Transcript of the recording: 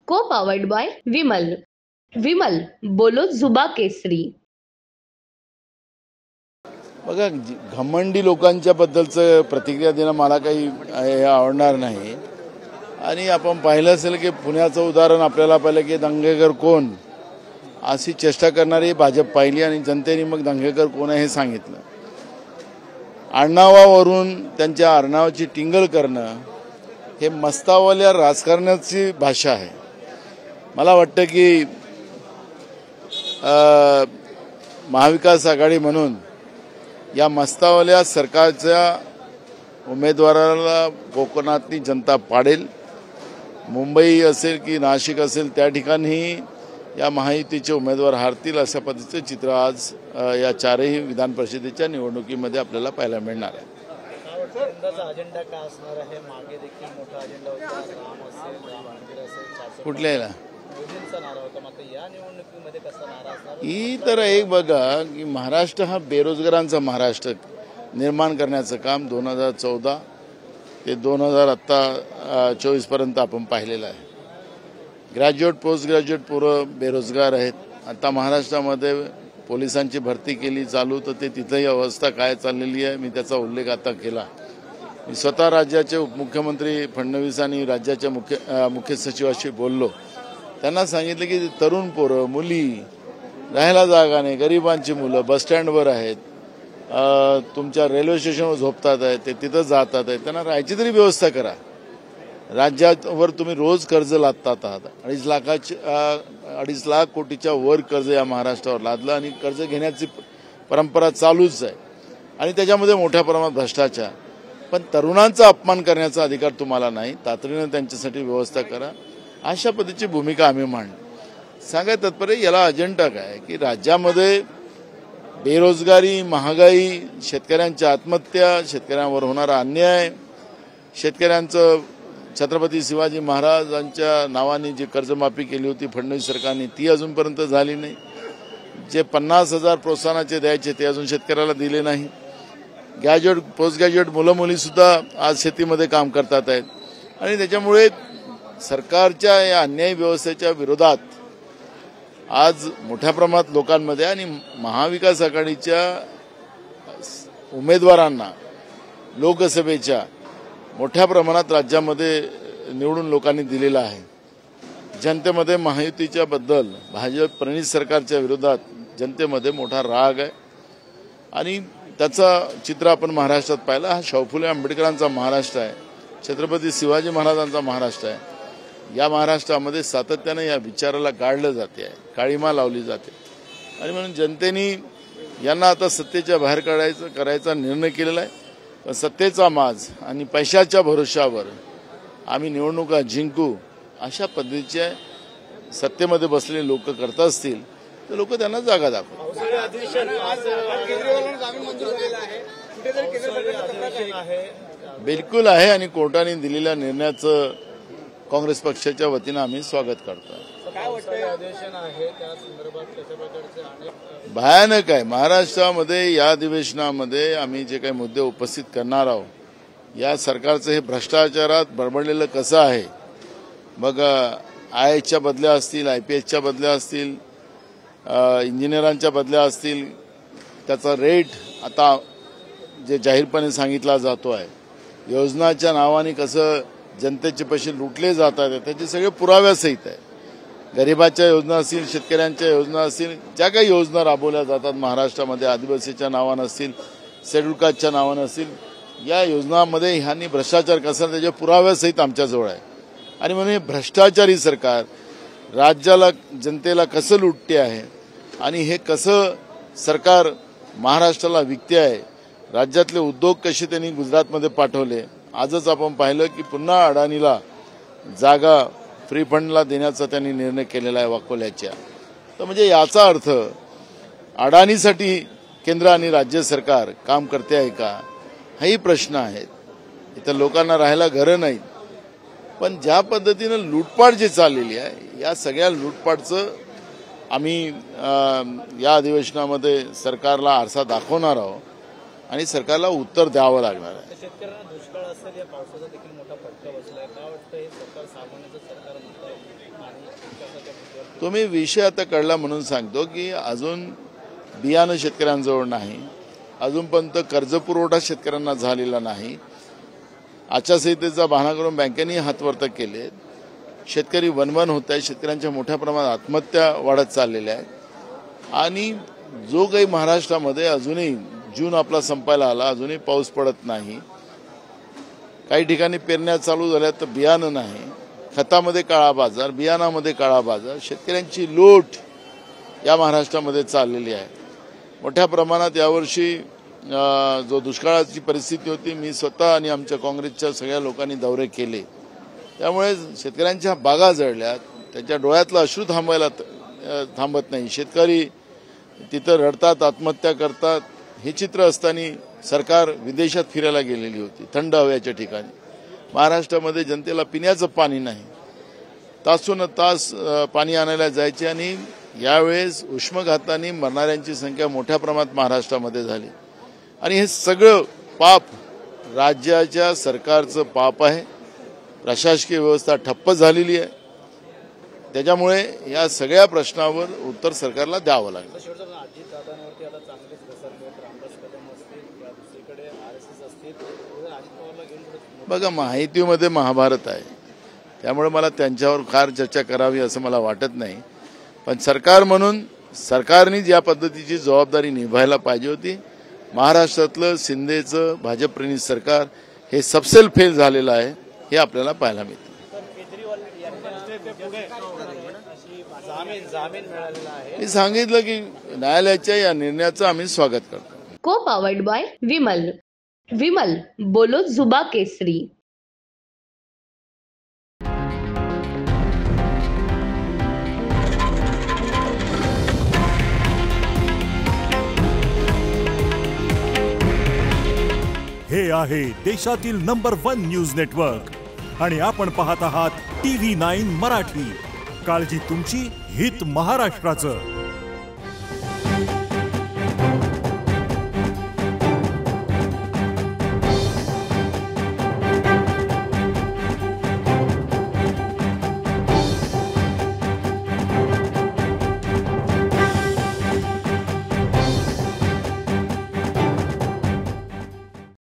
को powered by Vimal. Vimal बोलो जुबा केसरी. बघा, घमंडी लोकांच्या बद्दलचं प्रतिक्रिया देणं मला काही आवडणार नाही. आणि आपण पाहिलं असेल की पुण्याचं उदाहरण आपल्याला पाहिलं की दंगेकर कोण अशी चेष्टा करणारी भाजप पाहिली आणि जनतेने मग दंगेकर कोण आहे हे सांगितलं. आडनावावरून त्यांच्या आडनावाची टिंगल करणं हे मस्तावल्या राजकारणाची भाषा आहे. मला वाटतं की महाविकास आघाडी म्हणून या मस्तावल्या सरकारच्या उमेदवाराला कोकणातली जनता पाडेल. मुंबई असेल की नाशिक असेल त्या ठिकाणी या महायुतीचे उमेदवार हारतील अशा पद्धतीचे चित्र आज या चारही विधान परिषदेच्या निवडणुकीमध्ये आपल्याला पाहायला मिळणार आहे. कुठल्या ही तर एक बघा की महाराष्ट्र हा बेरोजगारांचा महाराष्ट्र निर्माण करण्याचं काम 2014 ते 2024 पर्यंत आपण पाहिलेलं आहे. ग्रॅज्युएट पोस्ट ग्रॅज्युएट पोरं बेरोजगार आहेत. आता महाराष्ट्रामध्ये पोलिसांची भरती केली चालू, तर ते तिथंही अवस्था काय चाललेली आहे मी त्याचा उल्लेख आता केला. मी स्वतः राज्याचे उपमुख्यमंत्री फडणवीस आणि राज्याच्या मुख्य सचिवाशी बोललो. त्यांना सांगितलं की तरुण पोरं मुली राहायला जागा नाही, गरिबांची मुलं बसस्टँडवर आहेत, तुमच्या रेल्वे स्टेशनवर झोपतात आहेत, ते तिथं जातात आहेत, त्यांना राहायची तरी व्यवस्था करा. राज्यावर तुम्ही रोज कर्ज लादतात आहात. 2.5 लाख कोटीच्या वर कर्ज या महाराष्ट्रावर लादलं आणि कर्ज घेण्याची परंपरा चालूच आहे आणि त्याच्यामध्ये मोठ्या प्रमाणात भ्रष्टाचार. पण तरुणांचा अपमान करण्याचा अधिकार तुम्हाला नाही. तातडीनं त्यांच्यासाठी व्यवस्था करा. अशा पद्धतीची भूमिका आम्ही मांडली. सांगाय तात्पर्य याला अजेंडा काय की राज्यामध्ये बेरोजगारी, महागाई, शेतकऱ्यांच्या आत्महत्या, शेतकऱ्यांवर होणारा अन्याय, शेतकऱ्यांचं छत्रपती शिवाजी महाराजांच्या नावाने जी कर्जमाफी केली होती फडणवीस सरकारने ती अजूनपर्यंत झाली नाही. जे 50,000 प्रोत्साहनाचे द्यायचे ते अजून शेतकऱ्याला दिले नाही. ग्रॅज्युएट पोस्ट ग्रॅज्युएट मुलं मुलीसुद्धा आज शेतीमध्ये काम करतात आहेत आणि त्याच्यामुळे सरकारच्या या अन्यायी व्यवस्थेच्या विरोधात आज मोठ्या प्रमाणात लोकांमध्ये आणि महाविकास आघाडीच्या उमेदवारांना लोकसभेच्या मोठ्या प्रमाणात राज्यामध्ये निवडून लोकांनी दिलेला आहे. जनतेमध्ये महायुतीच्या बद्दल भाजप प्रणित सरकारच्या विरोधात जनतेमध्ये मोठा राग आहे आणि त्याचा चित्र आपण महाराष्ट्रात पाहिला. हा शाहू फुले आंबेडकरांचा महाराष्ट्र आहे, छत्रपती शिवाजी महाराजांचा महाराष्ट्र आहे. या महाराष्ट्रामध्ये सातत्याने या विचाराला गाडलं जाते आहे, काळीमा लावली जाते आणि म्हणून जनतेने यांना आता सत्तेच्या बाहेर करायचा निर्णय केलेला आहे. सत्तेचा माज आणि पैशाच्या भरोशावर आम्ही निवडणुका जिंकू अशा पद्धतीचे सत्तेमध्ये बसलेले लोक करत असतील तर लोक त्यांना जागा दाखवतात. बिलकुल आहे आणि कोर्टाने दिलेल्या निर्णयाचं काँग्रेस पक्षाच्या वतीनं आम्ही स्वागत करतो. भयानक आहे. महाराष्ट्रामध्ये या अधिवेशनामध्ये आम्ही जे काही मुद्दे उपस्थित करणार आहोत या सरकारचं हे भ्रष्टाचारात बडबडलेलं कसं आहे. मग IASच्या बदल्या असतील, IPSच्या बदल्या असतील, इंजिनियरांच्या बदल्या असतील, त्याचा रेट आता जे जाहीरपणे सांगितला जातो आहे, योजनाच्या नावाने कसं जनतेचे पैसे लुटले जातात त्याचे सगळे पुराव्यासहित आहे. गरिबाच्या योजना असतील, शेतकऱ्यांच्या योजना असतील, ज्या काही योजना राबवल्या जातात महाराष्ट्रामध्ये आदिवासीच्या नावानं असतील, शेड्यूल कास्टच्या नावानं असतील, या योजनांमध्ये ह्यांनी भ्रष्टाचार कसा त्याच्या पुराव्यासहित आमच्याजवळ आहे. आणि म्हणून हे भ्रष्टाचारी सरकार राज्याला जनतेला कसं लुटते आहे आणि हे कसं सरकार महाराष्ट्राला विकते आहे. राज्यातले उद्योग कसे त्यांनी गुजरातमध्ये पाठवले. आजच आपण पाहिलं की पुन्हा अडाणीला जागा फ्री फंडला देण्याचा त्यांनी निर्णय केलेला आहे वाकोल्याच्या. तर म्हणजे याचा अर्थ अडाणीसाठी केंद्र आणि राज्य सरकार काम करते आहे का हाही प्रश्न आहेत. इथं लोकांना राहायला घरं नाहीत. पण ज्या पद्धतीनं लूटपाट जी चाललेली आहे या सगळ्या लूटपाटचं आम्ही या अधिवेशनामध्ये सरकारला आरसा दाखवणार आहोत आणि सरकारला उत्तर द्यावं लागणार आहे. शेतकऱ्यांना दुष्काळ असेल या पावसाचा देखील मोठा फटका बसलाय. काय वाटतं हे सरकार सामान्यचं सरकार म्हणतं तो मी विषय आता कळला म्हणून सांगतो की अजून बियाणं शेतकऱ्यांजवळ नाही, अजूनपर्यंत कर्जपुरवठा शेतकऱ्यांना झालेला नाही, आचारसंहितेचा बहाणा करून बँकेनी हातवरतं केले, शेतकरी वनवन होत आहे, शेतकऱ्यांच्या मोठ्या प्रमाणात आत्महत्या वाढत चाललेल्या आहेत आणि जो काही महाराष्ट्रामध्ये अजूनही जून आपला संपायला आला, अजूनही पाऊस पडत नाही, काही ठिकाणी पेरण्या चालू झाल्या तर बियाणं नाही, खतामध्ये काळा बाजार, बियाणामध्ये काळा बाजार, शेतकऱ्यांची लूट या महाराष्ट्रामध्ये चाललेली आहे. मोठ्या प्रमाणात यावर्षी जो दुष्काळाची परिस्थिती होती, मी स्वतः आणि आमच्या काँग्रेसच्या सगळ्या लोकांनी दौरे केले, त्यामुळे शेतकऱ्यांच्या बागा जळल्यात, त्यांच्या डोळ्यातलं अश्रू थांबत नाही. शेतकरी तिथं रडतात, आत्महत्या करतात. हे चित्र असताना सरकार विदेशात फिरायला गेलेली होती, थंड हव्याच्या ठिकाणी. महाराष्ट्रामध्ये जनतेला पिण्याचं पाणी नाही, तासोन तास पाणी आणायला जायचे आणि यावेळेस उष्माघाताने मरणाऱ्यांची संख्या मोठ्या प्रमाणात महाराष्ट्रामध्ये झाली आणि हे सगळं पाप राज्याच्या सरकारचं पाप आहे. प्रशासकीय व्यवस्था ठप्प झालेली आहे, त्याच्यामुळे या सगळ्या प्रश्नावर उत्तर सरकारला द्यावं लागलं. बघा, माहितीमध्ये महाभारत आहे, त्यामुळे मला त्यांच्यावर फार चर्चा करावी असं मला वाटत नाही. पण सरकार म्हणून सरकारने ज्या पद्धतीची जबाबदारी निभायला पाहिजे होती, महाराष्ट्रातलं शिंदेचं भाजप-प्रणित सरकार हे सबसेल फेल झालेलं आहे, हे आपल्याला पाहायला मिळतं. मी सांगितलं की न्यायालयाच्या या निर्णयाचं आम्ही स्वागत करतो. को पावर्ड बाय विमल. विमल बोलो जुबा केसरी. हे आहे देशातील नंबर 1 न्यूज नेटवर्क आणि आपण पाहत आहात TV9 मराठी. काळजी तुमची, हित महाराष्ट्राचं.